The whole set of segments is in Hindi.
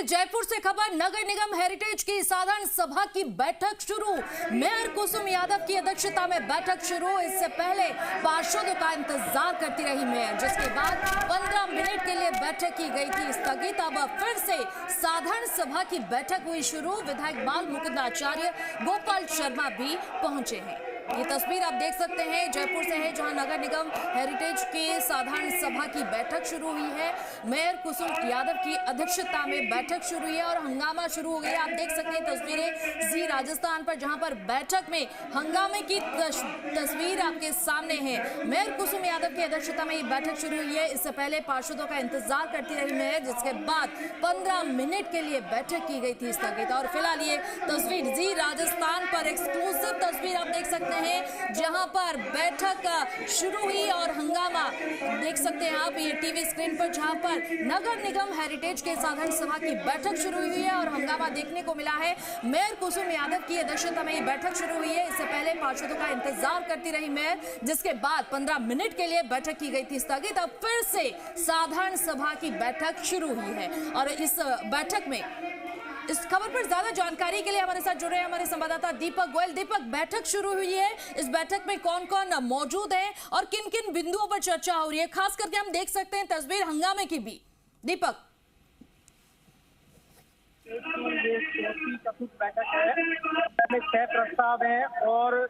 जयपुर से खबर, नगर निगम हेरिटेज की साधारण सभा की बैठक शुरू। मेयर कुसुम यादव की अध्यक्षता में बैठक शुरू। इससे पहले पार्षदों का इंतजार करती रही मेयर, जिसके बाद 15 मिनट के लिए बैठक की गई थी स्थगित। अब फिर से साधारण सभा की बैठक हुई शुरू। विधायक बाल मुकुंद आचार्य, गोपाल शर्मा भी पहुंचे हैं। ये तस्वीर आप देख सकते हैं जयपुर से है, जहां नगर निगम हेरिटेज के साधारण सभा की बैठक शुरू हुई है। मेयर कुसुम यादव की अध्यक्षता में बैठक शुरू हुई है और हंगामा शुरू हो गया। आप देख सकते हैं तस्वीरें जी राजस्थान पर, जहां पर बैठक में हंगामे की तस्वीर आपके सामने है। मेयर कुसुम यादव की अध्यक्षता में ये बैठक शुरू हुई है। इससे पहले पार्षदों का इंतजार करती रही मेयर, जिसके बाद 15 मिनट के लिए बैठक की गई थी स्थगित। और फिलहाल ये तस्वीर जी राजस्थान पर एक्सक्लूसिव तस्वीर आप देख सकते हैं, जहां पर बैठक शुरू हुई और हंगामा देख सकते हैं आप ये टीवी स्क्रीन पर, जहां पर नगर निगम हेरिटेज के साधारण सभा की बैठक शुरू हुई है और हंगामा देखने को मिला है। मेयर कुसुम यादव की अध्यक्षता में ये बैठक शुरू हुई है। इससे पहले पार्षदों का इंतजार करती रही मेयर, जिसके बाद 15 मिनट के लिए बैठक की गई थी स्थगित। अब फिर से साधारण सभा की बैठक शुरू हुई है और इस बैठक में इस खबर पर ज्यादा जानकारी के लिए हमारे साथ जुड़े हैं हमारे संवाददाता दीपक गोयल। दीपक, बैठक शुरू हुई है, इस बैठक में कौन कौन मौजूद है और किन किन बिंदुओं पर चर्चा हो रही है? खास करके हम देख सकते हैं तस्वीर हंगामे की भी। दीपक, बैठक है, 6 प्रस्ताव है और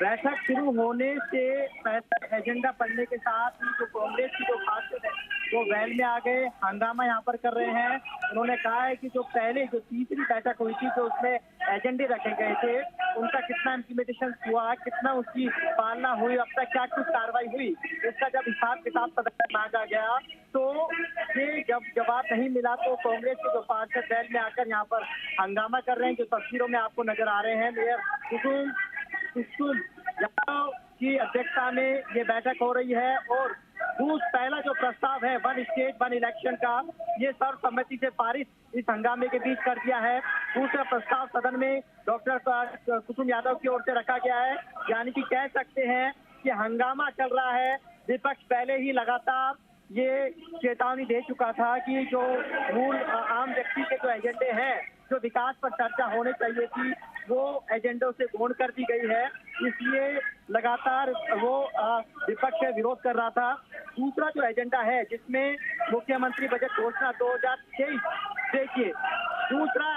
बैठक शुरू होने से पहले एजेंडा पढ़ने के साथ ही जो कांग्रेस की जो पार्षद है वो वैल में आ गए, हंगामा यहाँ पर कर रहे हैं। उन्होंने कहा है कि जो तीसरी बैठक हुई थी, जो उसमें एजेंडे रखे गए थे, उनका कितना इम्प्लीमेंटेशन हुआ, कितना उसकी पालना हुई, अब तक क्या कुछ कार्रवाई हुई, इसका जब हिसाब किताब सदन में मांगा गया तो ये जब जवाब नहीं मिला तो कांग्रेस के जो पार्षद वैल में आकर यहाँ पर हंगामा कर रहे हैं, जो तस्वीरों में आपको नजर आ रहे हैं। मेयर कुसुम यादव की अध्यक्षता में ये बैठक हो रही है और पहला जो प्रस्ताव है 1 स्टेट 1 इलेक्शन का, ये सर्वसम्मति से पारित इस हंगामे के बीच कर दिया है। दूसरा प्रस्ताव सदन में डॉक्टर कुसुम यादव की ओर से रखा गया है, यानी कि कह सकते हैं कि हंगामा चल रहा है। विपक्ष पहले ही लगातार ये चेतावनी दे चुका था कि जो मूल आम व्यक्ति के जो एजेंडे हैं, जो विकास पर चर्चा होने चाहिए थी, वो एजेंडों से गोण कर दी गई है, इसलिए लगातार वो विपक्ष से विरोध कर रहा था। दूसरा जो एजेंडा है जिसमें मुख्यमंत्री बजट घोषणा 2023, देखिए दूसरा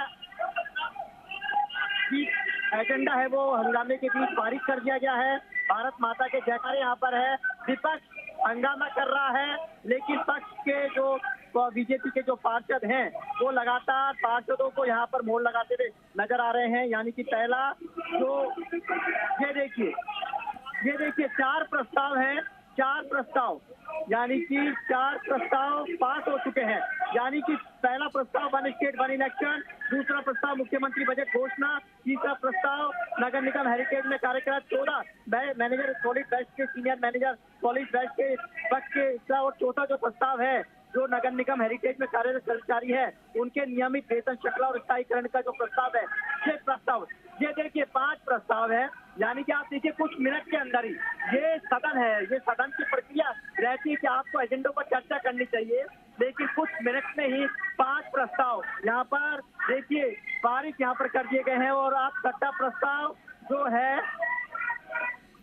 एजेंडा है वो हंगामे के बीच पारित कर दिया गया है। भारत माता के जयकारे यहाँ पर है, विपक्ष हंगामा कर रहा है, लेकिन पक्ष के जो बीजेपी के जो पार्षद हैं वो लगातार पार्षदों को यहाँ पर मोहर लगाते हुए नजर आ रहे हैं। यानी कि पहला जो ये देखिए 4 प्रस्ताव हैं, 4 प्रस्ताव, यानी कि 4 प्रस्ताव पास हो चुके हैं। यानी कि पहला प्रस्ताव 1 स्टेट 1 इलेक्शन, दूसरा प्रस्ताव मुख्यमंत्री बजट घोषणा, तीसरा प्रस्ताव नगर निगम हेरिटेज में कार्यरत 14 मैनेजर सॉलिड वेस्ट के सीनियर मैनेजर सॉलिड वेस्ट के पक्ष के हिस्सा, और चौथा जो प्रस्ताव है जो नगर निगम हेरिटेज में कार्यरत कर्मचारी है उनके नियमित वेतन श्रृंखला और स्थायीकरण का जो प्रस्ताव है, ये प्रस्ताव, ये देखिए 5 प्रस्ताव है। यानी कि आप देखिए कुछ मिनट के अंदर ही ये सदन है, ये सदन की प्रक्रिया रहती है कि आपको एजेंडों पर चर्चा करनी चाहिए, लेकिन कुछ मिनट में ही 5 प्रस्ताव यहाँ पर देखिए पारित यहाँ पर कर दिए गए हैं। और आप छठा प्रस्ताव जो है,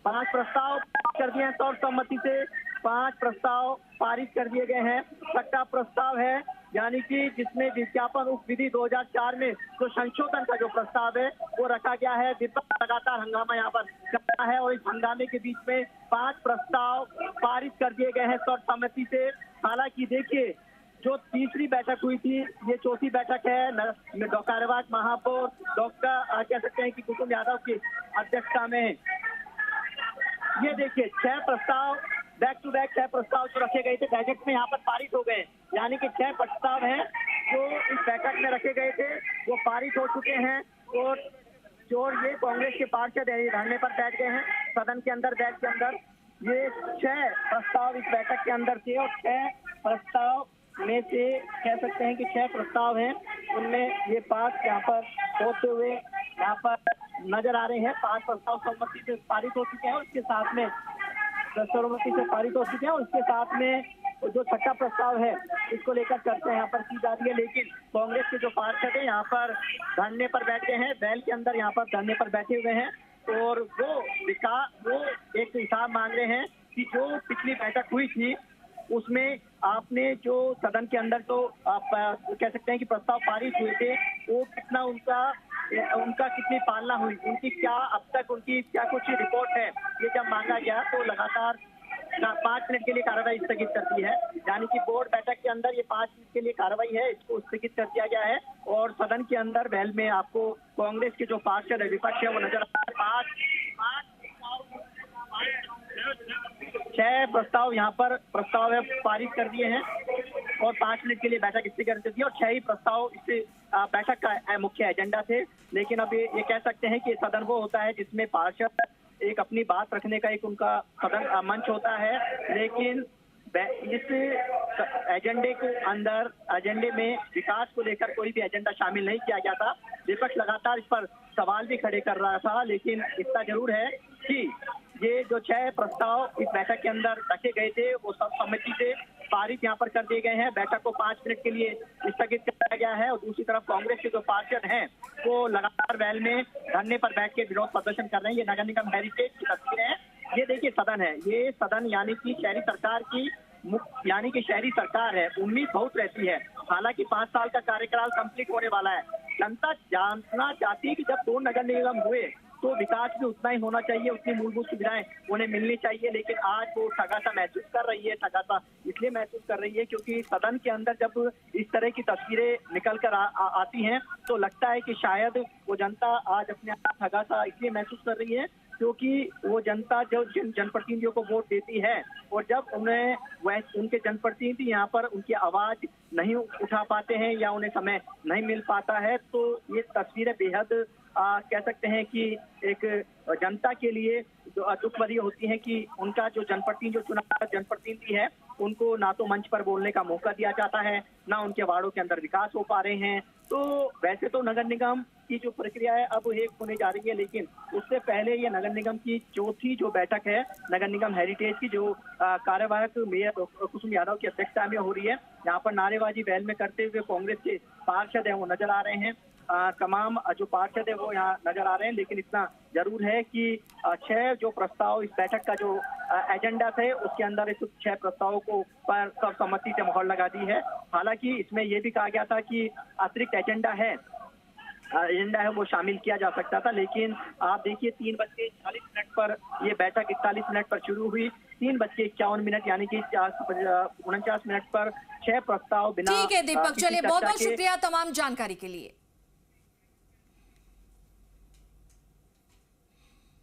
5 प्रस्ताव कर दिए हैं, सर्वसम्मति से 5 प्रस्ताव पारित कर दिए गए हैं। छठा प्रस्ताव है यानी कि जिसमें विज्ञापन उप विधि 2004 में जो संशोधन का जो प्रस्ताव है वो रखा गया है। विपक्ष लगातार हंगामा यहाँ पर करता है और इस हंगामे के बीच में 5 प्रस्ताव पारित कर दिए गए हैं सर्वसम्मति से। हालांकि देखिए जो तीसरी बैठक हुई थी, ये चौथी बैठक है कार्यवाहक महापौर डॉक्टर कह सकते हैं कि कुसुम यादव की अध्यक्षता में। ये देखिए 6 प्रस्ताव बैक टू बैक 6 प्रस्ताव जो रखे गए थे बैठक में यहाँ पर पारित हो गए, यानी कि 6 प्रस्ताव हैं जो इस बैठक में रखे गए थे वो पारित हो चुके हैं। और जो ये कांग्रेस के पार्षद धरने पर बैठ गए हैं सदन के अंदर, बैठ के अंदर ये 6 प्रस्ताव इस बैठक के अंदर थे और 6 प्रस्ताव में से कह सकते हैं कि 6 प्रस्ताव हैं, उनमें ये 5 यहाँ पर होते हुए यहाँ पर नजर आ रहे हैं। 5 प्रस्ताव सहमति से पारित हो चुके हैं और उसके साथ में सर्वसम्मति से पारित हो चुके हैं और उसके साथ में जो छठा प्रस्ताव है इसको लेकर चर्चा यहाँ पर की जा रही है, लेकिन कांग्रेस के जो पार्षद है यहाँ पर धरने पर बैठे हैं, बैल के अंदर यहाँ पर धरने पर बैठे हुए हैं और वो एक हिसाब मांग रहे हैं कि जो पिछली बैठक हुई थी उसमें आपने जो सदन के अंदर तो आप कह सकते हैं कि प्रस्ताव पारित हुए थे, वो कितना उनका कितनी पालना हुई, उनकी क्या अब तक उनकी क्या कुछ रिपोर्ट है, ये जब मांगा गया तो लगातार 5 मिनट के लिए कार्रवाई स्थगित कर दी है। यानी कि बोर्ड बैठक के अंदर ये 5 मिनट के लिए कार्रवाई है, इसको स्थगित कर दिया गया है और सदन के अंदर बहल में आपको कांग्रेस के जो पार्षद है, विपक्ष है, वो नजर आ रहा है। 6 प्रस्ताव यहाँ पर प्रस्ताव है पारित कर दिए हैं और 5 मिनट के लिए बैठक स्थगित कर दी और 6 ही प्रस्ताव इस बैठक का मुख्य एजेंडा थे। लेकिन अब ये कह सकते हैं कि सदन वो होता है जिसमें पार्षद एक अपनी बात रखने का एक उनका सदन मंच होता है, लेकिन इस एजेंडे में विकास को लेकर कोई भी एजेंडा शामिल नहीं किया गया था। विपक्ष लगातार इस पर सवाल भी खड़े कर रहा था, लेकिन इतना जरूर है कि ये जो 6 प्रस्ताव इस बैठक के अंदर रखे गए थे वो सब सम्मति से पारित यहाँ पर कर दिए गए हैं। बैठक को 5 मिनट के लिए स्थगित कर दिया गया है और दूसरी तरफ कांग्रेस के जो पार्षद हैं वो लगातार वैल में धरने पर बैठ के विरोध प्रदर्शन कर रहे हैं। ये नगर निगम हेरिटेज की तस्वीरें हैं। ये देखिए सदन है, ये सदन यानी कि शहरी सरकार की शहरी सरकार है। उम्मीद बहुत रहती है, हालांकि 5 साल का कार्यकाल कंप्लीट होने वाला है। जनता जानना चाहती है कि जब 2 नगर निगम हुए तो विकास भी उतना ही होना चाहिए, उतनी मूलभूत सुविधाएं उन्हें मिलनी चाहिए, लेकिन आज वो ठगासा महसूस कर रही है। ठगासा इसलिए महसूस कर रही है क्योंकि सदन के अंदर जब इस तरह की तस्वीरें निकल कर आती हैं तो लगता है कि शायद वो जनता आज अपने आप ठगासा इसलिए महसूस कर रही है क्योंकि वो जनता जो जनप्रतिनिधियों को वोट देती है और जब उनके जनप्रतिनिधि यहाँ पर उनकी आवाज नहीं उठा पाते हैं या उन्हें समय नहीं मिल पाता है, तो ये तस्वीरें बेहद कह सकते हैं कि एक जनता के लिए दुख भरी होती है कि उनका जो चुना जनप्रतिनिधि है उनको ना तो मंच पर बोलने का मौका दिया जाता है, ना उनके वार्डों के अंदर विकास हो पा रहे हैं। तो वैसे तो नगर निगम की जो प्रक्रिया है अब एक होने जा रही है, लेकिन उससे पहले ये नगर निगम की चौथी जो बैठक है नगर निगम हेरिटेज की, जो कार्यवाहक मेयर कुसुम यादव की अध्यक्षता में हो रही है। यहाँ पर नारेबाजी बैल में करते हुए कांग्रेस के पार्षद है वो नजर आ रहे हैं। तमाम जो पार्षद है वो यहाँ नजर आ रहे हैं, लेकिन इतना जरूर है कि 6 जो प्रस्ताव इस बैठक का जो एजेंडा थे उसके अंदर इस 6 प्रस्तावों को पर सर्वसम्मति से मोहर लगा दी है। हालांकि इसमें यह भी कहा गया था कि अतिरिक्त एजेंडा है वो शामिल किया जा सकता था, लेकिन आप देखिए 3:40 पर ये बैठक 41 मिनट पर शुरू हुई। 3:51 यानी कि 49 मिनट पर 6 प्रस्ताव बिना ठीक है दीपक, चलिए बहुत बहुत शुक्रिया तमाम जानकारी के लिए।